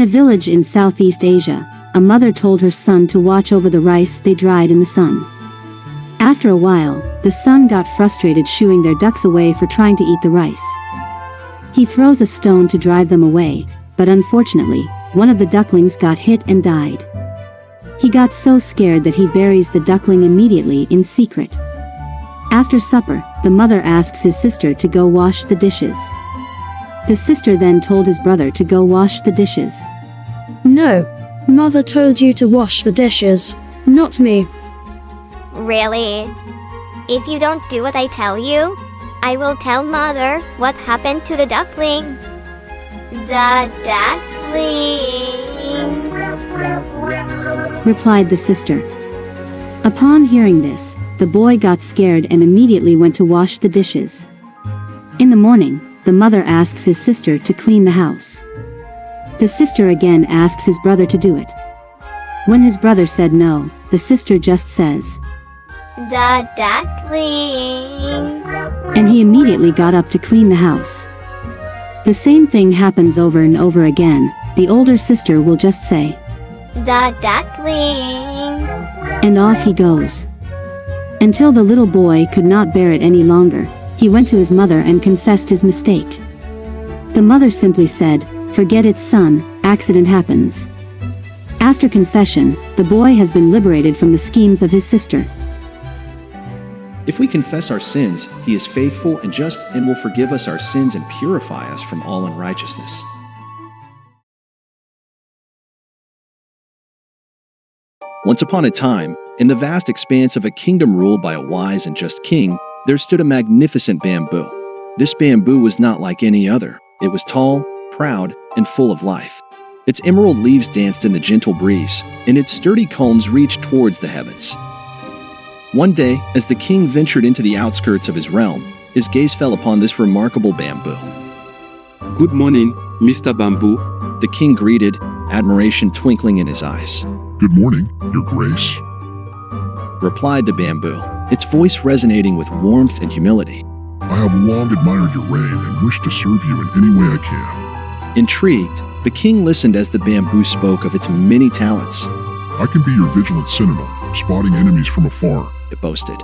village in Southeast Asia, a mother told her son to watch over the rice they dried in the sun. After a while, the son got frustrated shooing their ducks away for trying to eat the rice. He throws a stone to drive them away, but unfortunately, one of the ducklings got hit and died. He got so scared that he buries the duckling immediately in secret. After supper, the mother asks his sister to go wash the dishes. The sister then told his brother to go wash the dishes. No, mother told you to wash the dishes, not me. Really? If you don't do what I tell you, I will tell mother what happened to the duckling. The duckling, replied the sister. Upon hearing this, the boy got scared and immediately went to wash the dishes. In the morning, the mother asks his sister to clean the house. The sister again asks his brother to do it. When his brother said no, the sister just says, the duckling, and he immediately got up to clean the house. The same thing happens over and over again. The older sister will just say, the duckling, and off he goes. Until the little boy could not bear it any longer, he went to his mother and confessed his mistake. The mother simply said, forget it, son, accident happens. After confession, the boy has been liberated from the schemes of his sister. If we confess our sins, he is faithful and just and will forgive us our sins and purify us from all unrighteousness. Once upon a time, in the vast expanse of a kingdom ruled by a wise and just king, there stood a magnificent bamboo. This bamboo was not like any other. It was tall, proud, and full of life. Its emerald leaves danced in the gentle breeze, and its sturdy culms reached towards the heavens. One day, as the king ventured into the outskirts of his realm, his gaze fell upon this remarkable bamboo. Good morning, Mr. Bamboo. The king greeted, admiration twinkling in his eyes. Good morning, Your Grace, replied the bamboo, its voice resonating with warmth and humility. I have long admired your reign and wish to serve you in any way I can. Intrigued, the king listened as the bamboo spoke of its many talents. I can be your vigilant sentinel, spotting enemies from afar. It boasted.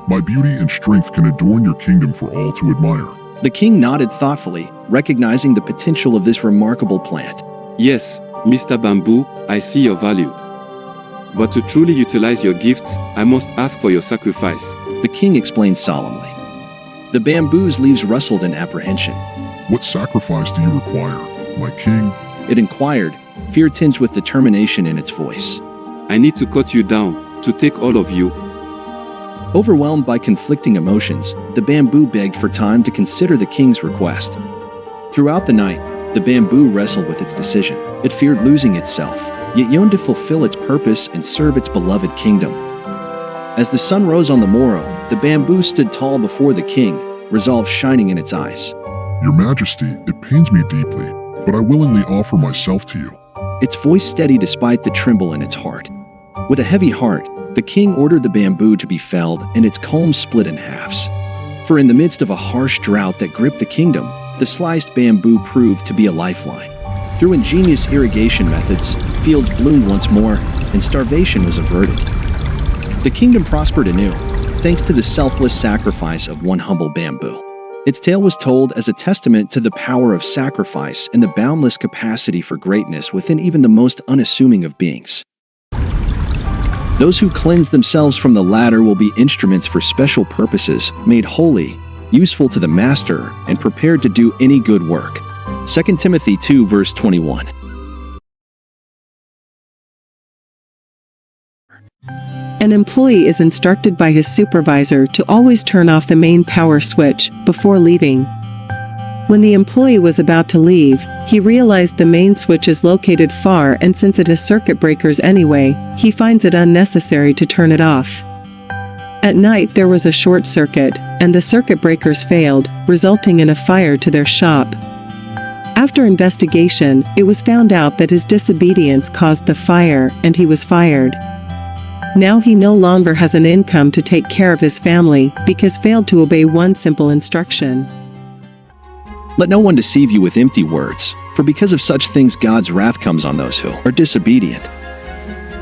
My beauty and strength can adorn your kingdom for all to admire. The king nodded thoughtfully, recognizing the potential of this remarkable plant. Yes, Mr. Bamboo, I see your value. But to truly utilize your gifts, I must ask for your sacrifice. The king explained solemnly. The bamboo's leaves rustled in apprehension. What sacrifice do you require, my king? It inquired, fear tinged with determination in its voice. I need to cut you down, to take all of you. Overwhelmed by conflicting emotions, the bamboo begged for time to consider the king's request. Throughout the night, the bamboo wrestled with its decision. It feared losing itself, yet yearned to fulfill its purpose and serve its beloved kingdom. As the sun rose on the morrow, the bamboo stood tall before the king, resolve shining in its eyes. Your Majesty, it pains me deeply, but I willingly offer myself to you. Its voice steady despite the tremble in its heart. With a heavy heart, the king ordered the bamboo to be felled and its culms split in halves. For in the midst of a harsh drought that gripped the kingdom, the sliced bamboo proved to be a lifeline. Through ingenious irrigation methods, fields bloomed once more, and starvation was averted. The kingdom prospered anew, thanks to the selfless sacrifice of one humble bamboo. Its tale was told as a testament to the power of sacrifice and the boundless capacity for greatness within even the most unassuming of beings. Those who cleanse themselves from the latter will be instruments for special purposes, made holy, useful to the master, and prepared to do any good work. 2 Timothy 2 verse 21. An employee is instructed by his supervisor to always turn off the main power switch before leaving. When the employee was about to leave, he realized the main switch is located far, and since it has circuit breakers anyway, he finds it unnecessary to turn it off. At night there was a short circuit, and the circuit breakers failed, resulting in a fire to their shop. After investigation, it was found out that his disobedience caused the fire, and he was fired. Now he no longer has an income to take care of his family because failed to obey one simple instruction. Let no one deceive you with empty words. For because of such things God's wrath comes on those who are disobedient.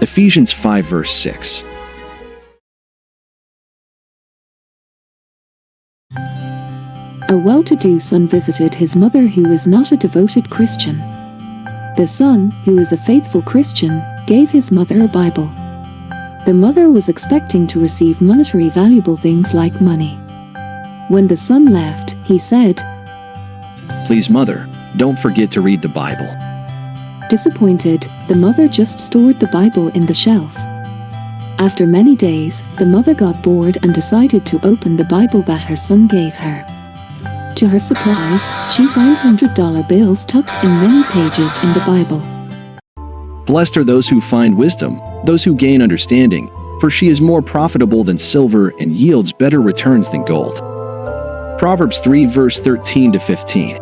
Ephesians 5 verse 6. A well-to-do son visited his mother who is not a devoted Christian. The son, who is a faithful Christian, gave his mother a Bible. The mother was expecting to receive monetary valuable things like money. When the son left, he said, Please, mother, don't forget to read the Bible. Disappointed, the mother just stored the Bible in the shelf. After many days, the mother got bored and decided to open the Bible that her son gave her. To her surprise, she found $100 bills tucked in many pages in the Bible. Blessed are those who find wisdom, those who gain understanding, for she is more profitable than silver and yields better returns than gold. Proverbs 3 verse 13 to 15.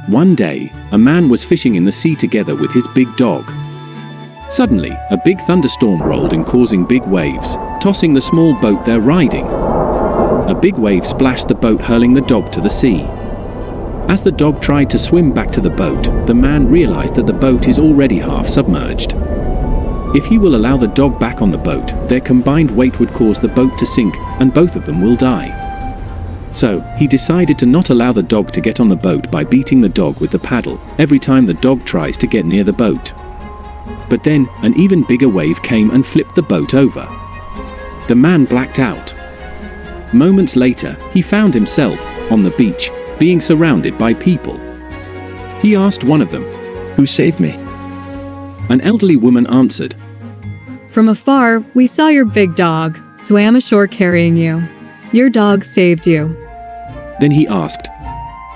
One day, a man was fishing in the sea together with his big dog. Suddenly, a big thunderstorm rolled in, causing big waves, tossing the small boat they're riding. A big wave splashed the boat, hurling the dog to the sea. As the dog tried to swim back to the boat, the man realized that the boat is already half submerged. If he will allow the dog back on the boat, their combined weight would cause the boat to sink, and both of them will die. So, he decided to not allow the dog to get on the boat by beating the dog with the paddle every time the dog tries to get near the boat. But then, an even bigger wave came and flipped the boat over. The man blacked out. Moments later, he found himself on the beach, being surrounded by people. He asked one of them, Who saved me? An elderly woman answered, From afar, we saw your big dog, swam ashore carrying you. Your dog saved you. Then he asked,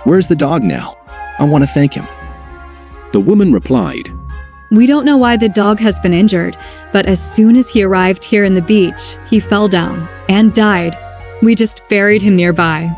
Where's the dog now? I want to thank him. The woman replied, We don't know why the dog has been injured, but as soon as he arrived here in the beach, he fell down and died. We just buried him nearby.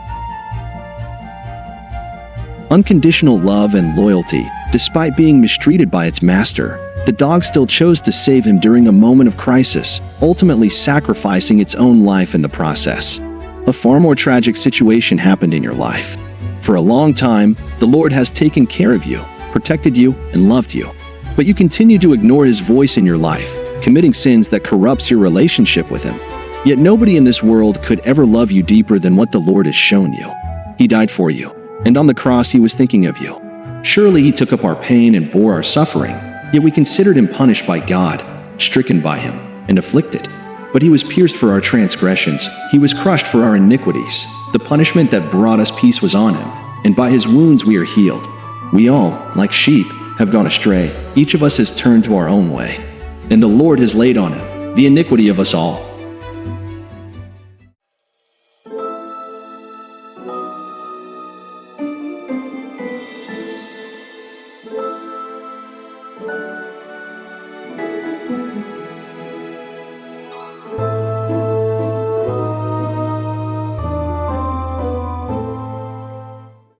Unconditional love and loyalty. Despite being mistreated by its master, the dog still chose to save him during a moment of crisis, ultimately sacrificing its own life in the process. A far more tragic situation happened in your life. For a long time, the Lord has taken care of you, protected you, and loved you. But you continue to ignore His voice in your life, committing sins that corrupts your relationship with Him. Yet nobody in this world could ever love you deeper than what the Lord has shown you. He died for you, and on the cross He was thinking of you. Surely He took up our pain and bore our suffering, yet we considered Him punished by God, stricken by Him, and afflicted. But He was pierced for our transgressions, He was crushed for our iniquities. The punishment that brought us peace was on Him, and by His wounds we are healed. We all, like sheep, have gone astray. Each of us has turned to our own way, and the Lord has laid on Him the iniquity of us all.